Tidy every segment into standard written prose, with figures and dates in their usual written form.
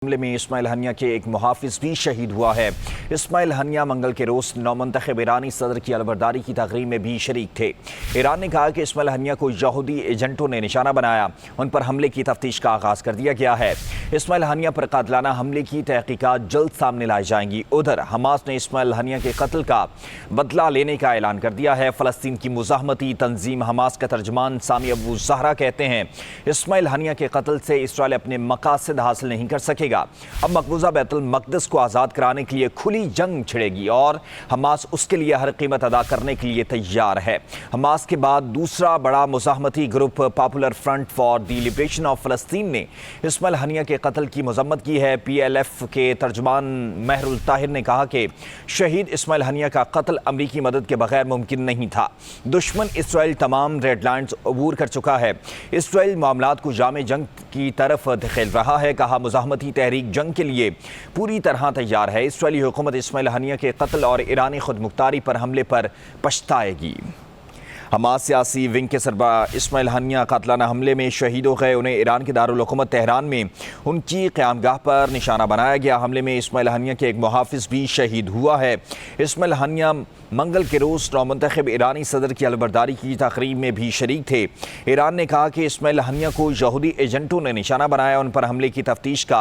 हमले में इस्माइल हनिया के एक मुहाफिज भी शहीद हुआ है। इस्माइल हनिया मंगल के रोज नौमंतखब ईरानी सदर की अलबरदारी की तकरीब में भी शरीक थे। ईरान ने कहा कि इस्माइल हनिया को यहूदी एजेंटों ने निशाना बनाया, उन पर हमले की तफ्तीश का आगाज कर दिया गया है। इस्माइल हनिया पर कातिलाना हमले की तहकीकात जल्द सामने लाई जाएंगी। उधर हमास ने इस्माइल हनिया के कत्ल का बदला लेने का ऐलान कर दिया है। फलस्तीन की मुज़ाहमती तंजीम हमास का तर्जमान सामी अबू ज़हरा कहते हैं, इस्माइल हनिया के कत्ल से इसराइल अपने मकासद हासिल नहीं कर सकेगा। अब मकबूजा बैतुल मक़दस को आज़ाद कराने के लिए खुली जंग छिड़ेगी और हमास उसके लिए हर कीमत अदा करने के लिए तैयार है। हमास के बाद दूसरा बड़ा मुज़ाहमती group popular front for the liberation of फ़लस्तीन ने इस्माइल हनिया के कत्ल की मज़म्मत की है। PLF के तर्जमान महरुल ताहिर ने कहा कि शहीद इस्माइल हनिया का कत्ल अमरीकी मदद के बगैर मुमकिन नहीं था। दुश्मन इसराइल तमाम रेड लाइन्स अबूर कर चुका है। इसराइल मामलात को जामे जंग की तरफ धकेल रहा है। कहा, मुज़ाहमती तहरीक जंग के लिए पूरी तरह तैयार है। इसराइली हुकूमत इस्माइल हनिया के कत्ल और ईरानी खुदमुख्तारी पर हमले पर पछताएगी। हमास सियासी विंग के सरबराह इस्माइल हनिया कातिलाना हमले में शहीद हो गए। उन्हें ईरान के दारुल हुकूमत तेहरान में उनकी क़यामगाह पर निशाना बनाया गया। हमले में इस्माइल हनिया के एक मुहाफिज भी शहीद हुआ है। इस्माइल हनिया मंगल के रोज़ नौमंतखब ईरानी सदर की अलबरदारी की तकरीब में भी शरीक थे। ईरान ने कहा कि इस्माइल हनिया को यहूदी एजेंटों ने निशाना बनाया, उन पर हमले की तफ्तीश का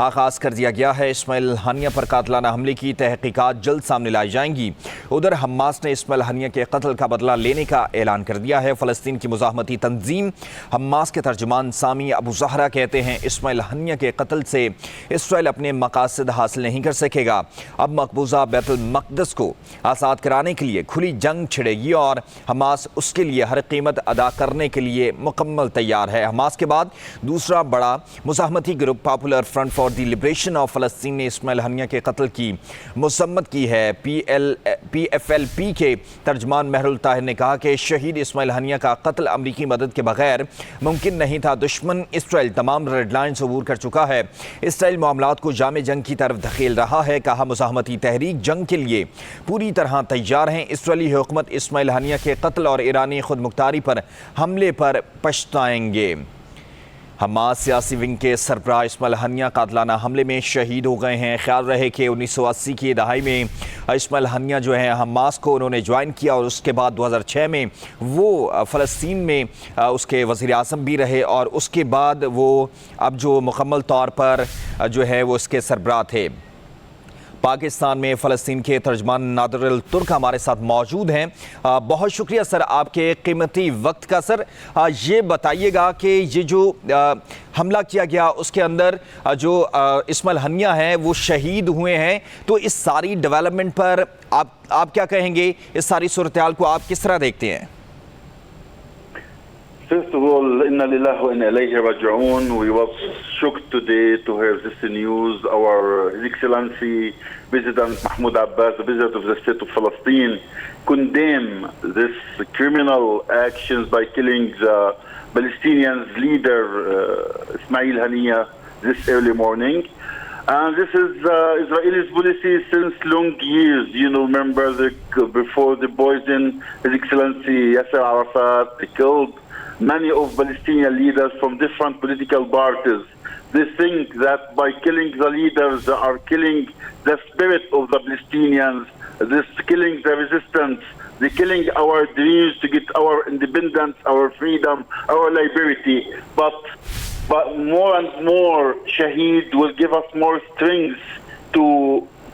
आगाज़ कर दिया गया है। इस्माइल हनिया पर कातिलाना हमले की तहकीकात जल्द सामने लाई जाएंगी। उधर हमास ने इस्माइल हनिया के कत्ल का बदला लेने का ऐलान कर दिया है। फ़लस्तीन की मुज़ाहमती तंजीम हमास के तर्जमान सामी अबू ज़हरा कहते हैं, इस्माइल हनिया के कत्ल से इसराइल अपने मकासद हासिल नहीं कर सकेगा। अब मकबूजा बैतुल मक़दस को आज़ाद कराने के लिए खुली जंग छिड़ेगी और हमास उसके लिए हर कीमत अदा करने के लिए मुकम्मल तैयार है। हमास के बाद दूसरा बड़ा मुज़ाहमती group popular front for the liberation of फ़लस्तीन ने इस्माइल हनिया के कत्ल की मज़म्मत की है। PFLP के तर्जमान महरुल ताहिर ने कहा कि शहीद इस्माइल हनिया का कत्ल अमरीकी मदद के बगैर मुमकिन नहीं था। दुश्मन इसराइल तमाम रेड लाइन्स अबूर कर चुका है। इसराइल मामलात को जामे जंग की तरफ धकेल रहा है। कहा, मुज़ाहमती तहरीक जंग के लिए पूरी तरह तैयार हैं। इसराइली हुकूमत इस्माइल हनिया के कत्ल और ईरानी खुदमुख्तारी पर हमले पर पछताएंगे। हमास सियासी विंग के सरबराह इस्माइल हनिया कातिलाना हमले में शहीद हो गए हैं। ख्याल रहे कि 1980 की दहाई में इस्माइल हनिया जो है हमास को उन्होंने ज्वाइन किया और उसके बाद 2006 में वो फ़लस्तीन में उसके वज़ीर आज़म भी रहे और उसके बाद वो अब जो मुकम्मल तौर पर जो है वो इसके सरबराह थे। पाकिस्तान में फ़लस्तीन के तर्जमान नादिर अल तुर्क हमारे साथ मौजूद हैं। बहुत शुक्रिया सर आपके कीमती वक्त का। सर ये बताइएगा कि ये जो हमला किया गया उसके अंदर जो इस्माइल हनिया हैं वो शहीद हुए हैं, तो इस सारी डेवलपमेंट पर आप क्या कहेंगे? इस सारी सूरत हाल को आप किस तरह देखते हैं? First of all, inna lillahi wa inna ilayhi raji'un. We was shocked today to hear this news. Our His Excellency President Mahmoud Abbas, the President of the State of Palestine, condemn this criminal actions by killing the Palestinian leader Ismail Haniya this early morning. And this is Israel's policy since long years. You know, remember before the poison, His Excellency Yasser Arafat, they killed many of Palestinian leaders from different political parties. They think that by killing the leaders, they are killing the spirit of the Palestinians, this killing the resistance, they're killing our dreams to get our independence, our freedom, our liberty. But more and more Shaheed will give us more strength to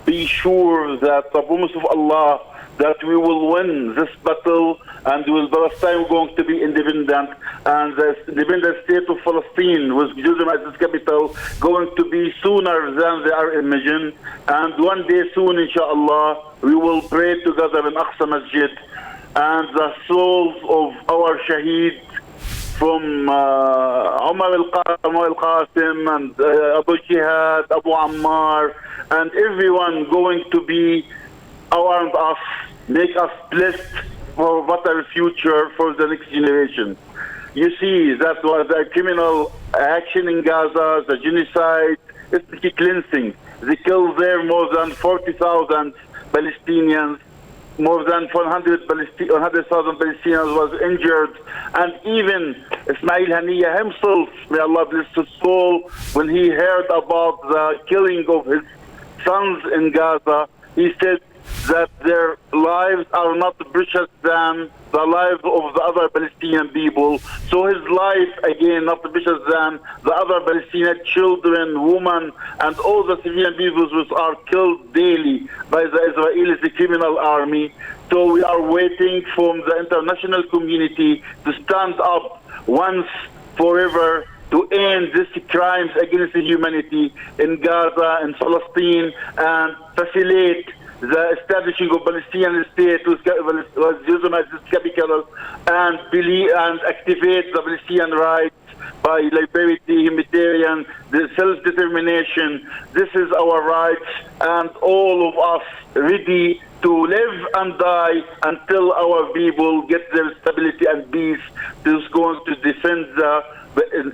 be sure that the promise of Allah that we will win this battle and Palestine going to be independent, and the independent state of Palestine with Jerusalem as its capital going to be sooner than they are imagined. And one day soon, inshallah, we will pray together in Aqsa Masjid, and the souls of our Shaheed from Umar al-Qasim and Abu Jihad, Abu Ammar, and everyone going to be around us, make us blessed for a better future for the next generation. You see, that was the criminal action in Gaza, the genocide, ethnic cleansing. They killed there more than 40,000 Palestinians. more than 100,000 Palestinians was injured, and even Ismail Haniyeh himself, may Allah bless his soul, when he heard about the killing of his sons in Gaza, he said that their lives are not precious than the lives of the other Palestinian people. So his life, again, not precious than the other Palestinian children, women, and all the civilian people which are killed daily by the Israelis, the criminal army. So we are waiting from the international community to stand up once forever to end these crimes against humanity in Gaza and Palestine, and facilitate the establishing of Palestinian state was Jerusalem as its capital, and activate the Palestinian rights by liberty, humanitarian, the self-determination. This is our rights, and all of us ready to live and die until our people get their stability and peace. This is going to defend the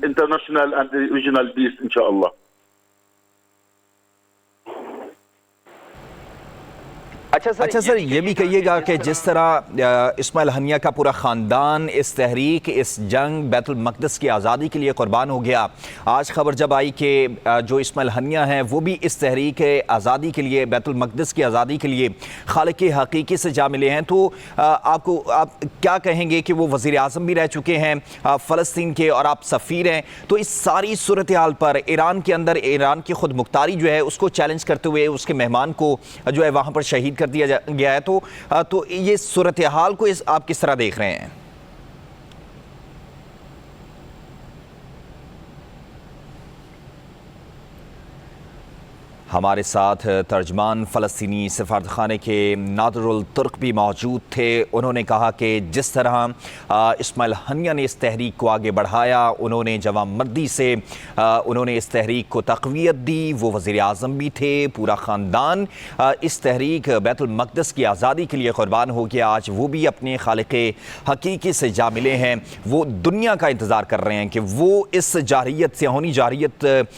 international and the regional peace, inshallah. अच्छा sir, ये भी कहिएगा कि जिस तरह Ismail Haniyeh का पूरा ख़ानदान इस तहरीक, इस जंग बैतुल मक़दस की आज़ादी के लिए क़ुरबान हो गया, आज ख़बर जब आई कि जो इस्माइल हनिया हैं वो भी इस तहरीक आज़ादी के लिए, बैतुल मक़दस की आज़ादी के लिए खालिक हकीकी से जा मिले हैं, तो आप क्या कहेंगे कि वो वज़ीर आज़म भी रह चुके हैं फ़लस्तीन के और आप सफ़ीर हैं, तो इस सारी सूरत हाल पर ईरान के अंदर ईरान की खुद मुख्तारी जो है उसको चैलेंज करते हुए उसके मेहमान को जो है वहाँ पर शहीद कर दिया गया है, तो ये सूरत हाल को आप किस तरह देख रहे हैं? हमारे साथ तर्जमान फ़लस्तीनी सफारतखाने के नादरुल तुर्क भी मौजूद थे। उन्होंने कहा कि जिस तरह इस्माइल हनिया ने इस तहरीक को आगे बढ़ाया, उन्होंने जवामर्दी से उन्होंने इस तहरीक को तक़वियत दी, वो वज़ीर आज़म भी थे, पूरा ख़ानदान इस तहरीक बैतुल मक़दस की आज़ादी के लिए क़ुरबान हो गया। आज वो भी अपने खालिक़ हकीकी से जा मिले हैं, वो दुनिया का इंतज़ार कर रहे हैं कि वो इस जारहियत, सियाहोनी जारहियत